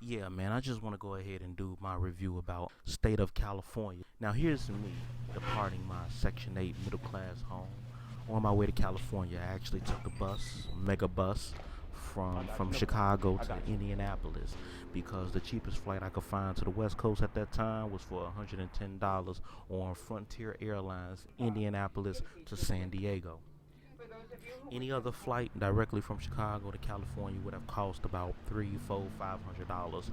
Yeah, man, I just want to go ahead and do my review about state of California. Now, here's me departing my Section 8 middle class home. On my way to California, I actually took the bus, mega bus, from Chicago to Indianapolis because the cheapest flight I could find to the West Coast at that time was for $110 on Frontier Airlines, Indianapolis to San Diego. Any other flight directly from Chicago to California would have cost about three, four, $500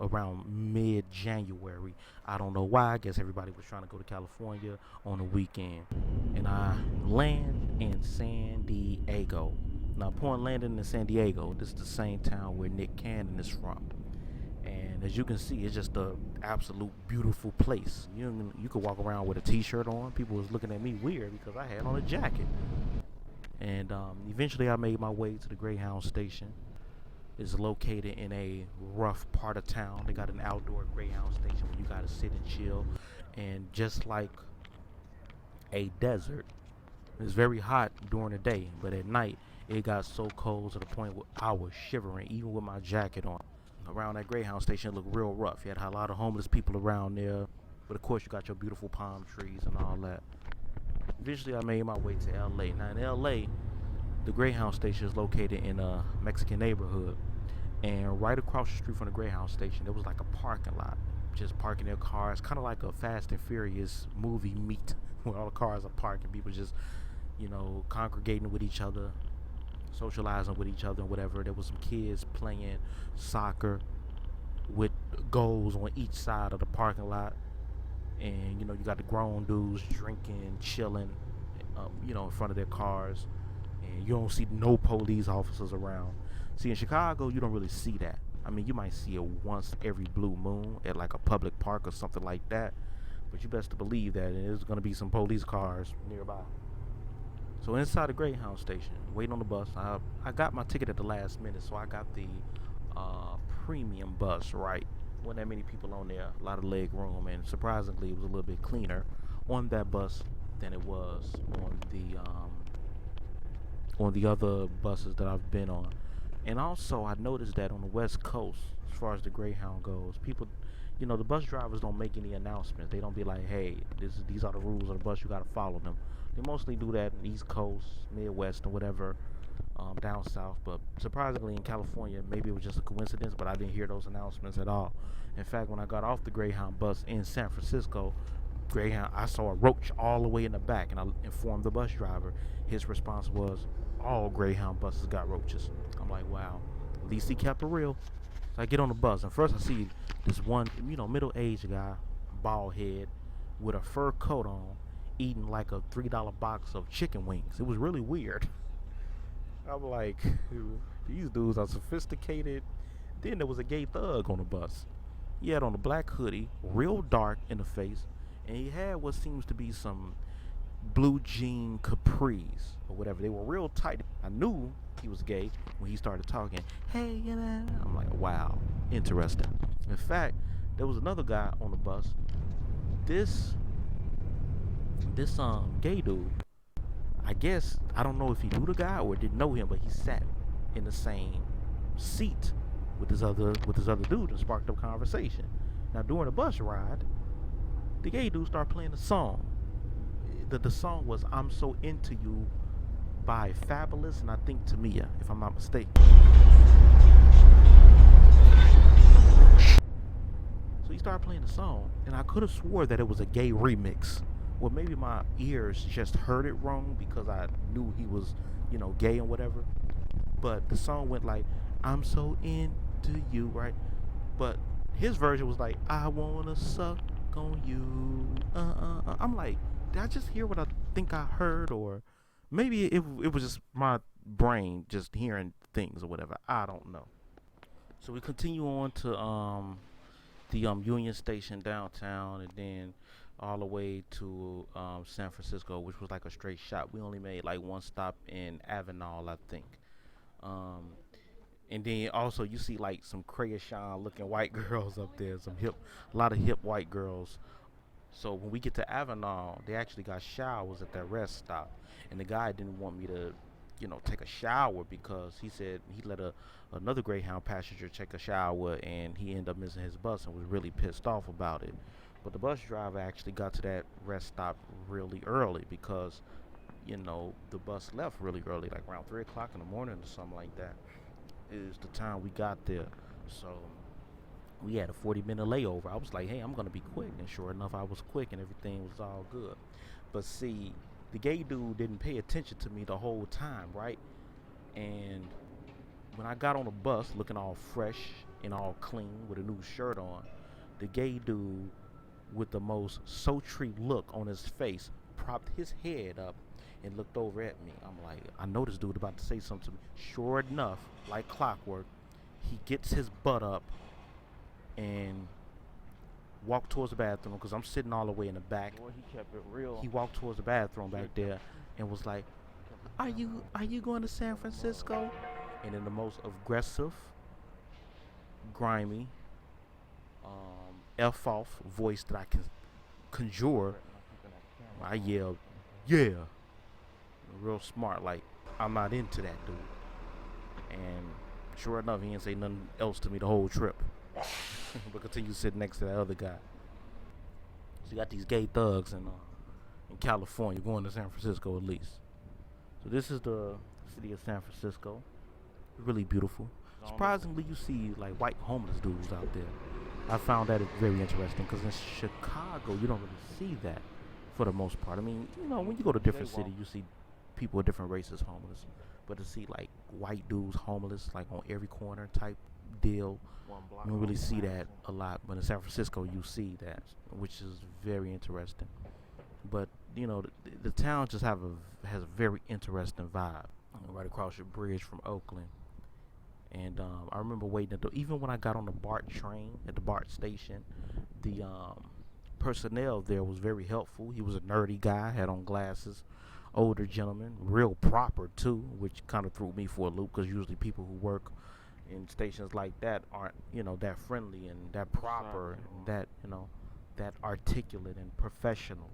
around mid-January. I don't know why. I guess everybody was trying to go to California on the weekend, and I land in San Diego. Now, upon landing in San Diego, this is the same town where Nick Cannon is from. And as you can see, it's just a absolute beautiful place. You could walk around with a T-shirt on. People was looking at me weird because I had on a jacket. And eventually I made my way to the Greyhound station. It's located in a rough part of town. They got an outdoor Greyhound station where you gotta sit and chill. And just like a desert, it's very hot during the day, but at night it got so cold to the point where I was shivering even with my jacket on. Around that Greyhound station it looked real rough. You had a lot of homeless people around there, but of course you got your beautiful palm trees and all that. Eventually, I made my way to LA. Now, in LA, the Greyhound station is located in a Mexican neighborhood. And right across the street from the Greyhound station, there was like a parking lot. Just parking their cars, kind of like a Fast and Furious movie meet where all the cars are parked and people just, congregating with each other, socializing with each other and whatever. There was some kids playing soccer with goals on each side of the parking lot. And you got the grown dudes drinking, chilling, in front of their cars, and you don't see no police officers around. See, in Chicago, you don't really see that. I mean, you might see it once every blue moon at like a public park or something like that, but you best to believe that there's gonna be some police cars nearby. So inside the Greyhound station, waiting on the bus, I got my ticket at the last minute, so I got the premium bus, right? Wasn't that many people on there, a lot of leg room, and surprisingly it was a little bit cleaner on that bus than it was on the other buses that I've been on. And also I noticed that on the West Coast, as far as the Greyhound goes, people, the bus drivers don't make any announcements. They don't be like, hey, these are the rules of the bus, you gotta follow them. They mostly do that in the East Coast, Midwest, or whatever, down south. But surprisingly in California, maybe it was just a coincidence, but I didn't hear those announcements at all. In fact, when I got off the Greyhound bus in San Francisco, I saw a roach all the way in the back, and I informed the bus driver. His response was, all Greyhound buses got roaches. I'm like, wow, at least he kept it real. So I get on the bus, and first I see this one, middle-aged guy, bald head, with a fur coat on, eating like a $3 box of chicken wings. It was really weird. I'm like, these dudes are sophisticated. Then there was a gay thug on the bus. He had on a black hoodie, real dark in the face, and he had what seems to be some blue jean capris or whatever. They were real tight. I knew he was gay when he started talking. Hey, I'm like, wow, interesting. In fact, there was another guy on the bus. This gay dude, I guess, I don't know if he knew the guy or didn't know him, but he sat in the same seat with this other dude and sparked up conversation. Now during the bus ride, the gay dude started playing a song. The song was "I'm So Into You" by Fabulous and I think Tamia, if I'm not mistaken. So he started playing the song, and I could have swore that it was a gay remix. Well, maybe my ears just heard it wrong because I knew he was, gay and whatever. But the song went like, I'm so into you, right? But his version was like, I wanna suck on you. I'm like, did I just hear what I think I heard? Or maybe it was just my brain just hearing things or whatever. I don't know. So we continue on to the Union Station downtown, and then all the way to San Francisco, which was like a straight shot. We only made like one stop in Avenal, I think. And then also you see like some crayon looking white girls up there, a lot of hip white girls. So when we get to Avenal, they actually got showers at that rest stop, and the guy didn't want me to, take a shower because he said he let another Greyhound passenger take a shower, and he ended up missing his bus and was really pissed off about it. But the bus driver actually got to that rest stop really early because, the bus left really early, like around 3 o'clock in the morning or something like that, is the time we got there. So we had a 40-minute layover. I was like, hey, I'm going to be quick. And sure enough, I was quick and everything was all good. But see, the gay dude didn't pay attention to me the whole time, right? And when I got on the bus looking all fresh and all clean with a new shirt on, the gay dude with the most sultry look on his face propped his head up and looked over at me. I'm like, I know this dude about to say something to me. Sure enough, like clockwork, he gets his butt up and walked towards the bathroom because I'm sitting all the way in the back. Boy, he kept it real. He walked towards the bathroom back there and was like, Are you going to San Francisco? And in the most aggressive, grimy, F-off voice that I can conjure, I yelled, yeah. Real smart, like, I'm not into that dude. And sure enough, he didn't say nothing else to me the whole trip. But continue sitting next to that other guy. So you got these gay thugs in California going to San Francisco at least. So this is the city of San Francisco. Really beautiful. Surprisingly, you see like white homeless dudes out there. I found that very interesting because in Chicago, you don't really see that for the most part. I mean, when you go to different cities, you see people of different races homeless. But to see like white dudes homeless, like on every corner type deal, you don't really see that a lot. But in San Francisco, you see that, which is very interesting. But the town just has a very interesting vibe. Right across your bridge from Oakland. And I remember waiting even when I got on the BART train at the BART station, the personnel there was very helpful. He was a nerdy guy, had on glasses, older gentleman, real proper too, which kind of threw me for a loop because usually people who work in stations like that aren't, that friendly and that proper and that articulate and professional.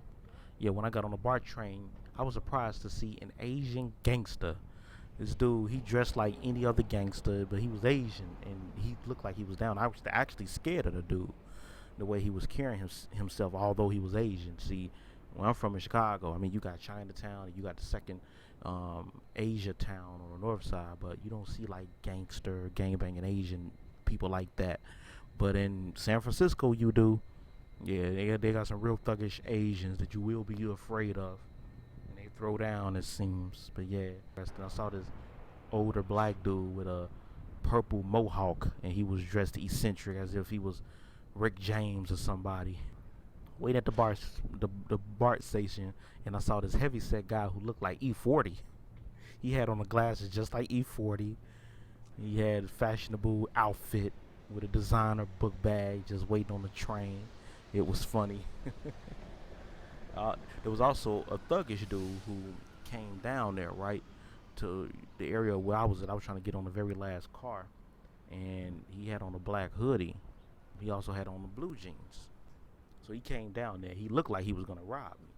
Yeah, when I got on the BART train, I was surprised to see an Asian gangster. This dude, he dressed like any other gangster, but he was Asian, and he looked like he was down. I was actually scared of the dude, the way he was carrying himself, although he was Asian. See, where I'm from in Chicago, I mean, you got Chinatown, and you got the second Asia town on the north side, but you don't see like gangster, gangbanging Asian people like that. But in San Francisco, you do. Yeah, they got some real thuggish Asians that you will be afraid of. Throw down, it seems. But yeah, I saw this older black dude with a purple mohawk, and he was dressed eccentric as if he was Rick James or somebody. Waiting at the BART station, and I saw this heavyset guy who looked like E40. He had on the glasses just like E40. He had a fashionable outfit with a designer book bag, just waiting on the train. It was funny. There was also a thuggish dude who came down there, right, to the area where I was at. I was trying to get on the very last car, and he had on a black hoodie. He also had on the blue jeans. So he came down there. He looked like he was going to rob me.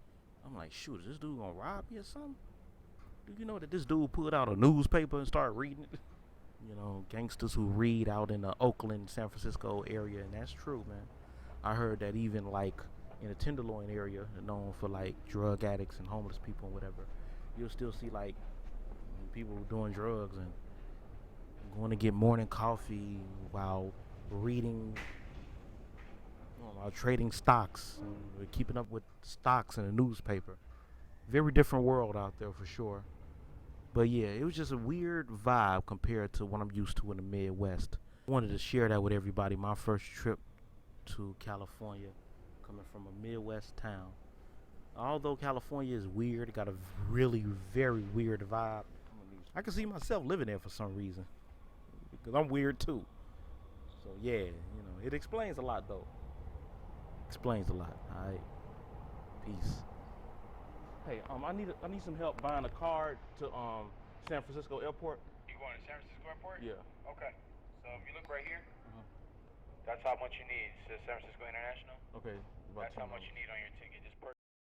I'm like, shoot, is this dude going to rob me or something? Do you know that this dude pulled out a newspaper and started reading it? Gangsters who read out in the Oakland, San Francisco area, and that's true, man. I heard that even like in the Tenderloin area, known for like drug addicts and homeless people and whatever, you'll still see like people doing drugs and going to get morning coffee while reading, while trading stocks, and keeping up with stocks in a newspaper. Very different world out there for sure. But yeah, it was just a weird vibe compared to what I'm used to in the Midwest. I wanted to share that with everybody. My first trip to California, coming from a Midwest town. Although California is weird, it got a really very weird vibe. I can see myself living there for some reason, because I'm weird too. So yeah, it explains a lot though. Explains a lot. All right, peace. Hey, I need some help buying a card to San Francisco Airport. You going to San Francisco Airport? Yeah. Okay. So if you look right here, that's how much you need. It says San Francisco International. Okay. That's how much you need on your ticket. Just